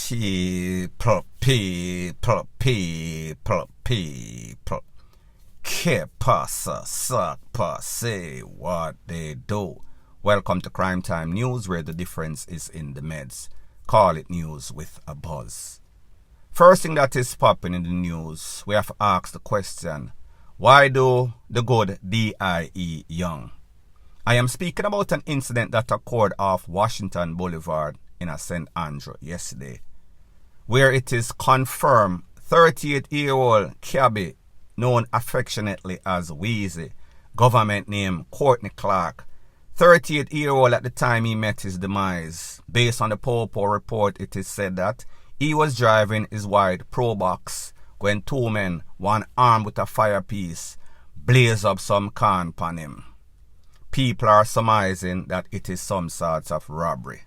People. Que pasa, sakpa, say what they do. Welcome to Crime Time News, where the difference is in the meds. Call it news with a buzz. First thing that is popping in the news, we have to ask the question, why do the good die young? I am speaking about an incident that occurred off Washington Boulevard in a St. Andrew yesterday, where it is confirmed 38-year-old cabbie, known affectionately as Weezy, government name Courtney Clark, 38-year-old at the time he met his demise. Based on the Popo report, it is said that he was driving his white Probox when two men, one armed with a firepiece, blaze up some can upon him. People are surmising that it is some sort of robbery.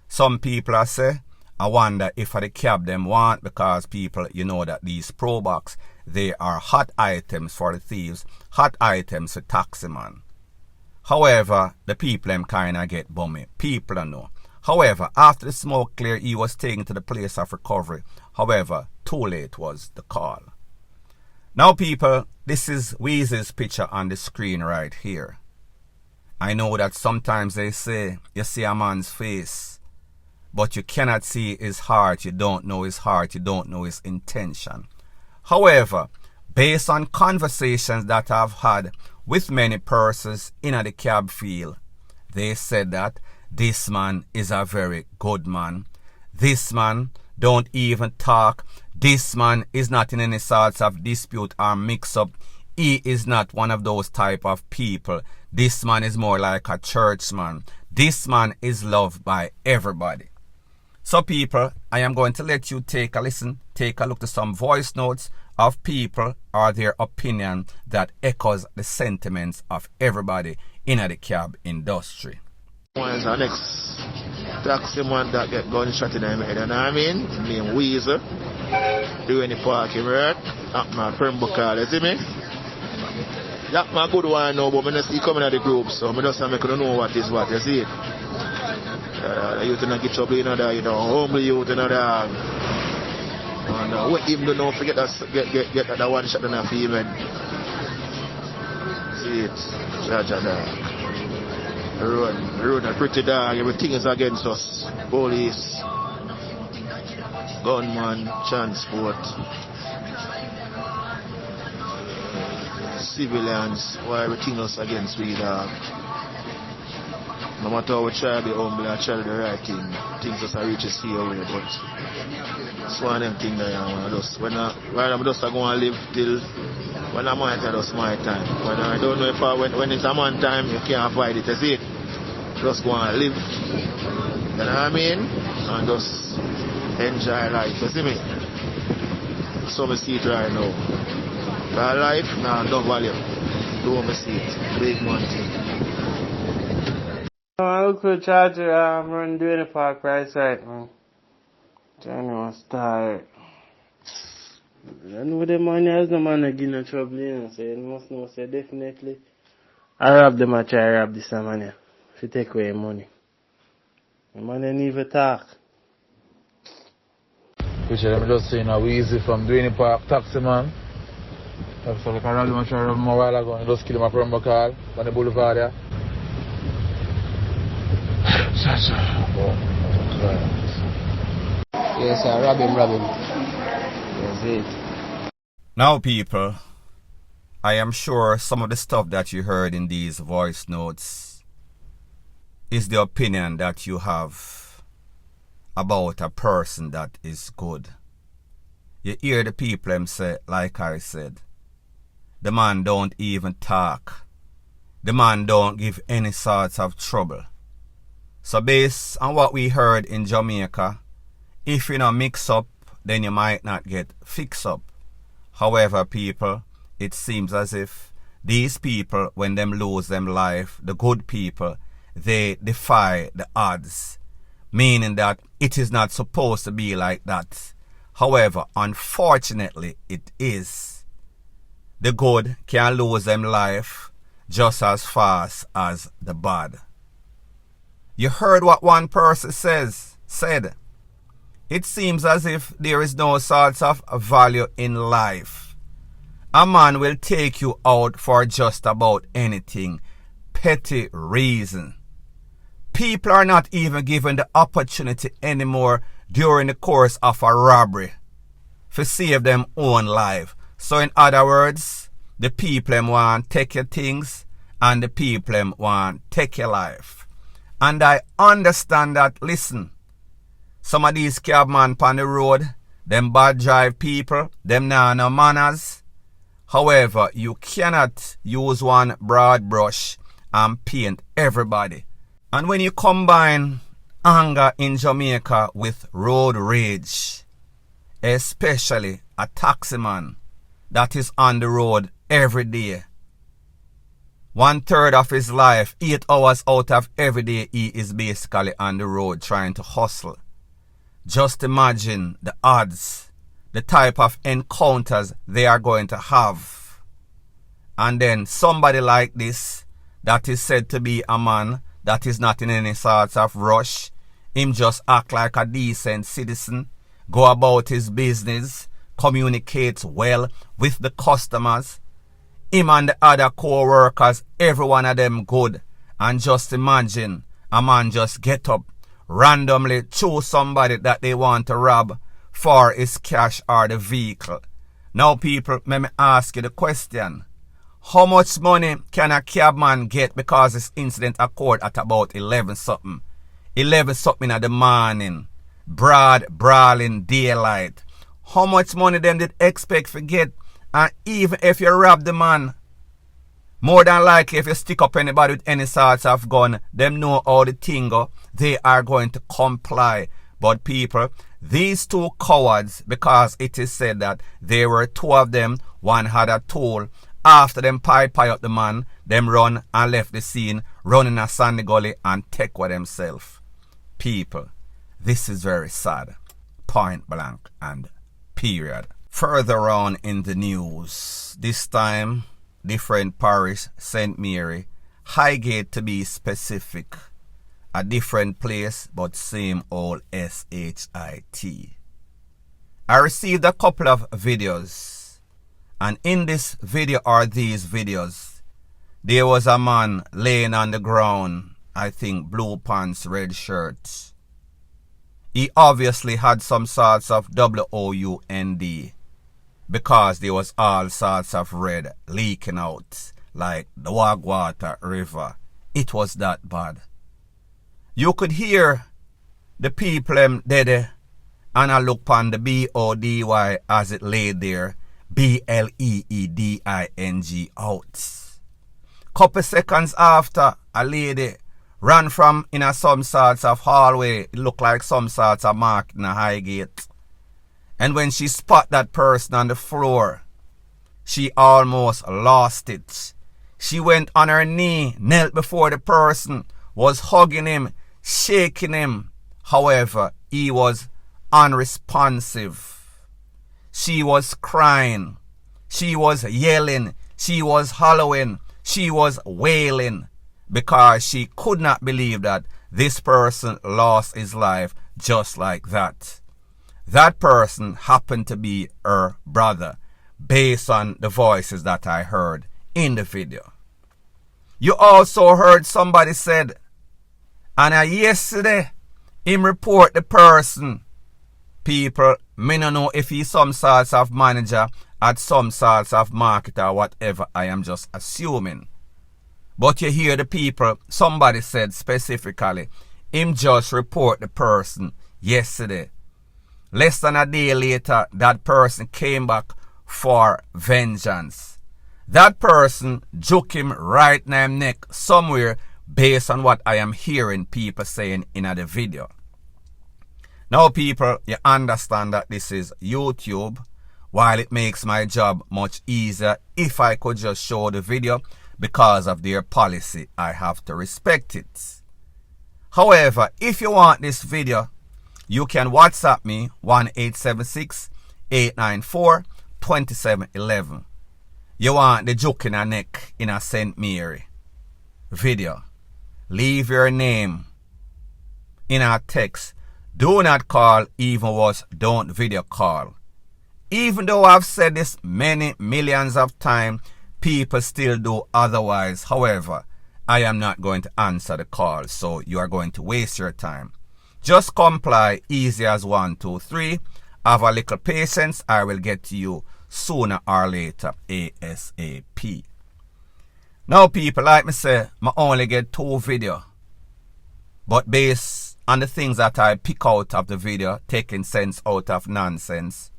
Some people are say, I wonder if the cab them want, because people, you know that these Probox, they are hot items for the thieves, hot items for taximan. However, the people them kinda get bummy. People don't know. However, after the smoke cleared, he was taken to the place of recovery. However, too late was the call. Now people, this is Weezy's picture on the screen right here. I know that sometimes they say, you see a man's face, but you cannot see his heart, you don't know his heart, you don't know his intention. However, based on conversations that I've had with many persons in the cab field, they said that this man is a very good man. This man don't even talk. This man is not in any sorts of dispute or mix-up. He is not one of those type of people. This man is more like a churchman. This man is loved by everybody. So people, I am going to let you take a listen, take a look to some voice notes of people or their opinion that echoes the sentiments of everybody in the cab industry. One is our next taxi man that get gunshot in the head, you know what I mean? Named Weezy. Doing the parking right at my friend Bukal, you see me? That's my good one now, but I don't see coming at the group, so I just make you know what is what, you see it? You don't get trouble, you know, that, you know, humble you, you know, that. And what him do not forget that, get that one shot in the female. See it? Jaja dog. Run a pretty dog, everything is against us. Police, gunman, transport, civilians, why everything else against we dog. No matter how we try to be humble and try to do the right thing, things just reach a sea away, but it's one of them things that I just, when I'm just going to live till when I'm my time, that's my time. When I don't know if when it's a man time, you can't avoid it, you see it? Just go and live, you know what I mean? And just enjoy life, you see me? So I see it right now. That life, nah, no value. Do I see it, big man thing. I look for the charger, I'm running doing the park right side, man. Johnny was tired. I know the money has no man again no trouble, you know, so you must know, say definitely. I rob them, I try to rob this man here. If you take away money. The man ain't even talk. Which I'm just saying, Weezy from Dwayne Park, taxi man. So like I robbed him, I tried to rob him a while ago, and I just killed him from Bakal on the boulevard there. Yes, sir, rob him. That's it. Now people, I am sure some of the stuff that you heard in these voice notes is the opinion that you have about a person that is good. You hear the people them say, like I said, the man don't even talk. The man don't give any sorts of trouble. So based on what we heard in Jamaica, if you don't mix up, then you might not get fixed up. However, people, it seems as if these people, when them lose them life, the good people, they defy the odds. Meaning that it is not supposed to be like that. However, unfortunately, it is. The good can lose them life just as fast as the bad. You heard what one person said. It seems as if there is no sort of value in life. A man will take you out for just about anything. Petty reason. People are not even given the opportunity anymore during the course of a robbery to save them own life. So in other words, the people them want take your things and the people them want take your life. And I understand that, listen, some of these cabmen on the road, them bad drive people, them nah no manners. However, you cannot use one broad brush and paint everybody. And when you combine anger in Jamaica with road rage, especially a taximan that is on the road every day, 1/3 of his life, 8 hours out of every day, he is basically on the road trying to hustle. Just imagine the odds, the type of encounters they are going to have. And then somebody like this, that is said to be a man that is not in any sorts of rush, him just act like a decent citizen, go about his business, communicates well with the customers, him and the other co-workers, every one of them good. And just imagine a man just get up, randomly choose somebody that they want to rob for his cash or the vehicle. Now people, let me ask you the question. How much money can a cabman get because this incident occurred at about 11 something? 11 something in the morning. Broad, brawling daylight. How much money them did expect to get? And even if you rob the man, more than likely if you stick up anybody with any sorts of gun, them know how the thing go, they are going to comply. But people, these two cowards, because it is said that there were 2 of them, one had a tool. After them pie up the man, them run and left the scene, run in a sandy gully and take with themselves. People, this is very sad. Point blank and period. Further on in the news, this time, different parish, St. Mary, Highgate to be specific. A different place, but same old SHIT. I received a couple of videos. And in this video or these videos, there was a man laying on the ground, I think blue pants, red shirt. He obviously had some sorts of WOUND because there was all sorts of red leaking out like the Wagwater River. It was that bad. You could hear the people dead and I look on the BODY as it lay there. BLEEDING out. Couple seconds after, a lady ran from in a some sorts of hallway. It looked like some sorts of mark in a Highgate. And when she spot that person on the floor, she almost lost it. She went on her knee, knelt before the person, was hugging him, shaking him. However, he was unresponsive. She was crying, she was yelling, she was hollering, she was wailing because she could not believe that this person lost his life just like that. That person happened to be her brother based on the voices that I heard in the video. You also heard somebody said, and yesterday, him report the person. People, me no know if he's some sorts of manager at some sorts of market or whatever. I am just assuming. But you hear the people, somebody said specifically, him just report the person yesterday. Less than a day later, that person came back for vengeance. That person juke him right in his neck somewhere based on what I am hearing people saying in the video. Now people, you understand that this is YouTube. While it makes my job much easier if I could just show the video, because of their policy, I have to respect it. However, if you want this video, you can WhatsApp me 1-876-894-2711. You want the joke in a neck in a St. Mary video. Leave your name in a text. Do not call, even worse, don't video call. Even though I've said this many millions of times, people still do otherwise. However, I am not going to answer the call, so you are going to waste your time. Just comply, easy as 1, 2, 3. Have a little patience. I will get to you sooner or later, ASAP. Now, people, like me say, I only get 2 videos. But based on the things that I pick out of the video, taking sense out of nonsense,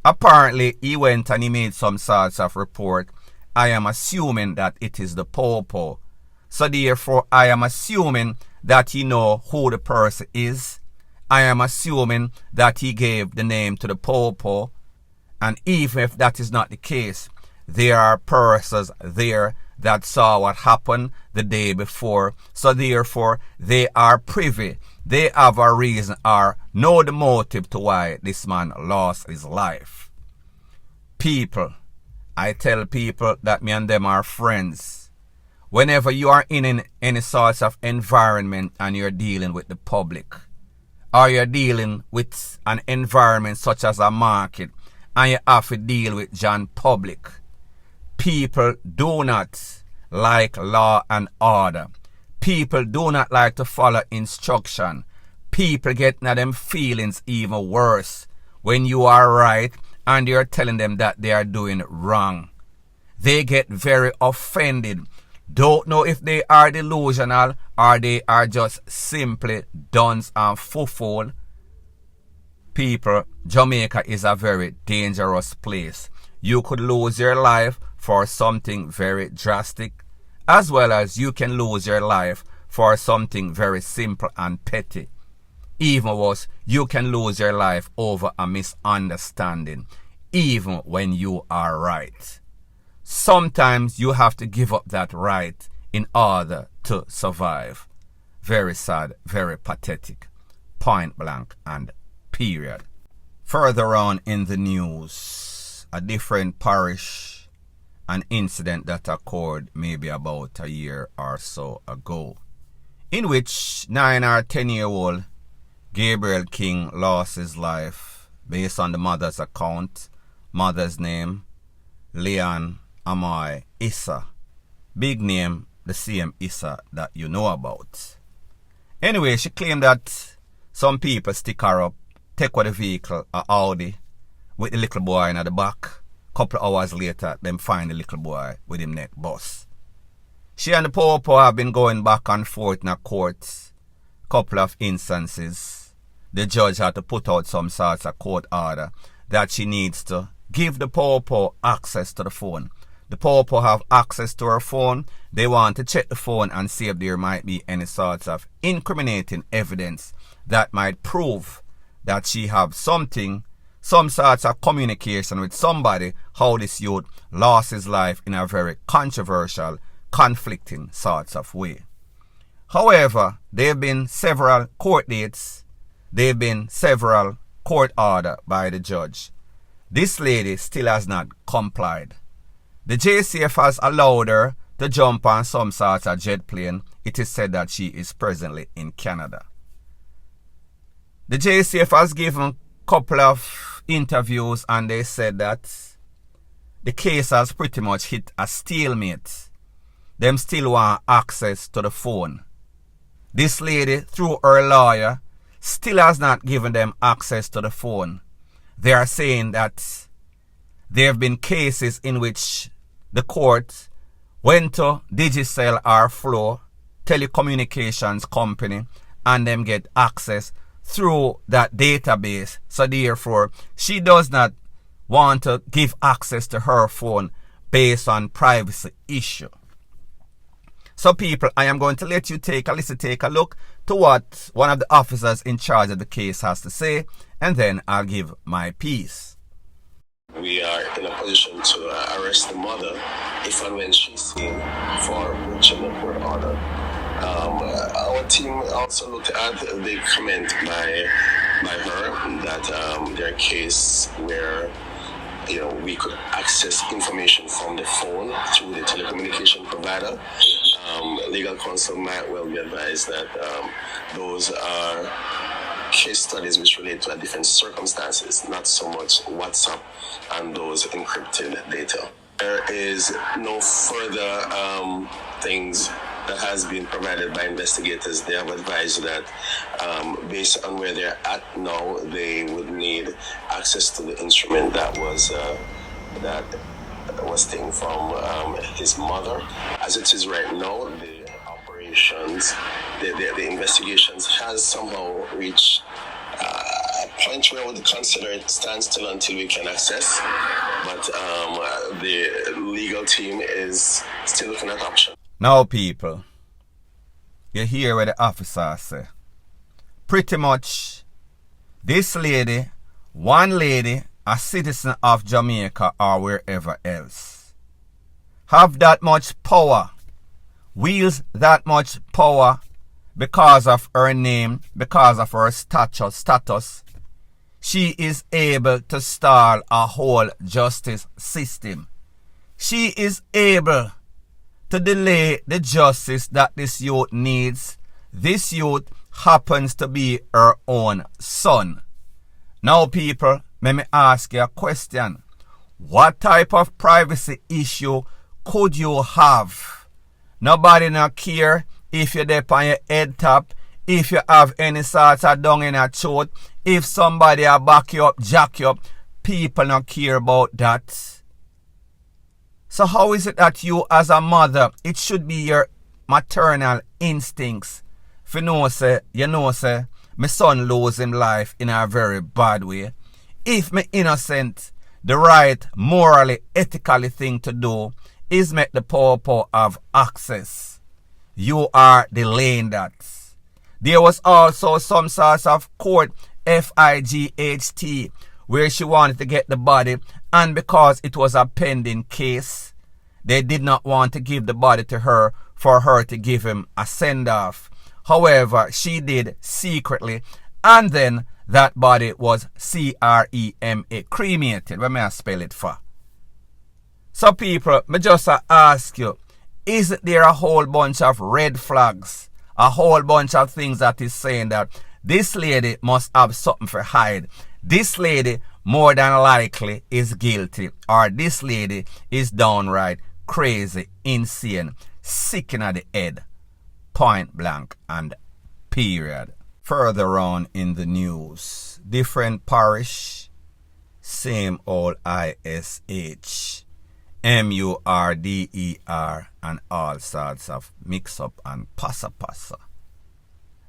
apparently he went and he made some sorts of report. I am assuming that it is the Popo. So therefore, I am assuming that he know who the person is. I am assuming that he gave the name to the Popo. And even if that is not the case, there are persons there that saw what happened the day before. So therefore, they are privy. They have a reason or know the motive to why this man lost his life. People, I tell people that me and them are friends. Whenever you are in any sort of environment and you're dealing with the public, or you're dealing with an environment such as a market, and you have to deal with John public, people do not like law and order. People do not like to follow instruction. People get in them feelings even worse when you are right and you're telling them that they are doing wrong. They get very offended. Don't know if they are delusional or they are just simply dunce and fool. People, Jamaica is a very dangerous place. You could lose your life for something very drastic, as well as you can lose your life for something very simple and petty. Even worse, you can lose your life over a misunderstanding, even when you are right. Sometimes you have to give up that right in order to survive. Very sad, very pathetic. Point blank and period. Further on in the news, a different parish, an incident that occurred maybe about a year or so ago, in which 9 or 10-year-old Gabriel King lost his life based on the mother's account. Mother's name, In-AG0NY Issa. Big name, the same Issa that you know about. Anyway, she claimed that some people stick her up, take out the vehicle, a Audi, with the little boy in the back. Couple of hours later, them find the little boy with him neck bust. She and the Popo have been going back and forth in a court. Couple of instances. The judge had to put out some sorts of court order that she needs to give the Popo access to the phone. The Popo have access to her phone. They want to check the phone and see if there might be any sorts of incriminating evidence that might prove that she have something, some sorts of communication with somebody, how this youth lost his life in a very controversial, conflicting sorts of way. However, there have been several court dates. There have been several court orders by the judge. This lady still has not complied. The JCF has allowed her to jump on some sort of jet plane. It is said that she is presently in Canada. The JCF has given a couple of interviews and they said that the case has pretty much hit a stalemate. Them still want access to the phone. This lady, through her lawyer, still has not given them access to the phone. They are saying that there have been cases in which the court went to Digicel or Flow, telecommunications company, and them get access through that database. So therefore, she does not want to give access to her phone based on privacy issue. So people, I am going to let you take a look to what one of the officers in charge of the case has to say, and then I'll give my piece. We are in a position to arrest the mother if and when she's seen for breaching the court order. Our team also looked at the comment by her that their case where we could access information from the phone through the telecommunication provider. Legal counsel might well be advised that those are case studies which relate to different circumstances, not so much WhatsApp and those encrypted data. There is no further things that has been provided by investigators. They have advised that based on where they're at now, they would need access to the instrument that was taken from his mother. As it is right now, the operations, the investigations has somehow reached a point where I would consider it standstill until we can access. But the legal team is still looking at options. Now, people, you hear what the officer say. Pretty much, this lady, one lady, a citizen of Jamaica or wherever else, have that much power, wields that much power because of her name, because of her status. She is able to stall a whole justice system. She is able to delay the justice that this youth needs. This youth happens to be her own son. Now, people, let me ask you a question. What type of privacy issue could you have? Nobody not care if you're there on your head top, if you have any sorts of dung in your throat, if somebody will back you up, jack you up. People not care about that. So how is it that you as a mother, it should be your maternal instincts, if you know say, my son lose him life in a very bad way. If me innocent, the right, morally, ethically thing to do is make the poor have access. You are delaying that. There was also some sorts of court, FIGHT, where she wanted to get the body, and because it was a pending case, they did not want to give the body to her for her to give him a send-off. However, she did secretly, and then that body was cremated. Where may I spell it for? So people, me just ask you, is there a whole bunch of red flags, a whole bunch of things that is saying that this lady must have something for hide? This lady more than likely is guilty, or this lady is downright crazy, insane, sick in the head, point blank and period. Further on in the news, different parish, same old ISH, MURDER, and all sorts of mix up and passa.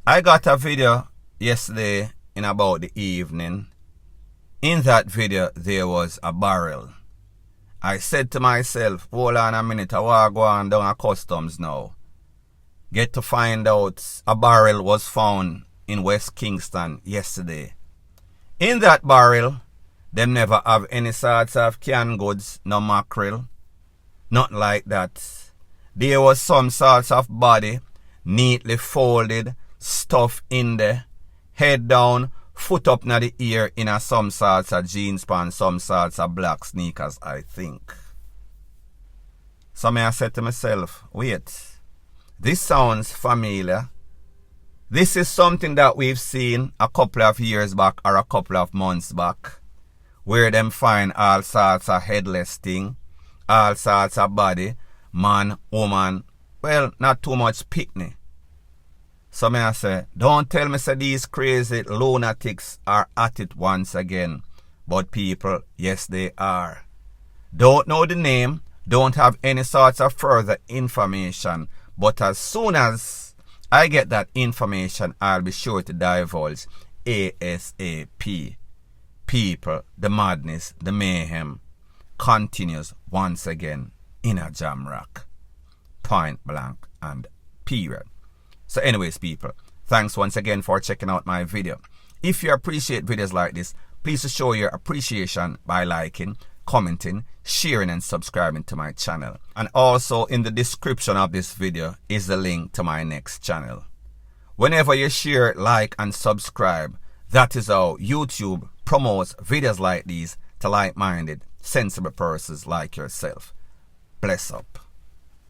I got a video yesterday in about the evening. In that video, there was a barrel. I said to myself, hold on a minute, I want to go on down a customs now. Get to find out a barrel was found in West Kingston yesterday. In that barrel, them never have any sorts of canned goods, no mackerel, nothing like that. There was some sorts of body, neatly folded, stuff in there, head down, foot up na the ear in a some sorts of jeans pants, some sorts of black sneakers, I think. So I said to myself, wait, this sounds familiar. This is something that we've seen a couple of years back or a couple of months back, where them find all sorts of headless thing, all sorts of body, man, woman, well, not too much picnic. So I say, don't tell me say these crazy lunatics are at it once again. But people, yes they are. Don't know the name, don't have any sorts of further information. But as soon as I get that information, I'll be sure to divulge ASAP. People, the madness, the mayhem continues once again in a jam rock. Point blank and period. So anyways, people, thanks once again for checking out my video. If you appreciate videos like this, please show your appreciation by liking, commenting, sharing and subscribing to my channel. And also in the description of this video is the link to my next channel. Whenever you share, like and subscribe, that is how YouTube promotes videos like these to like-minded, sensible persons like yourself. Bless up.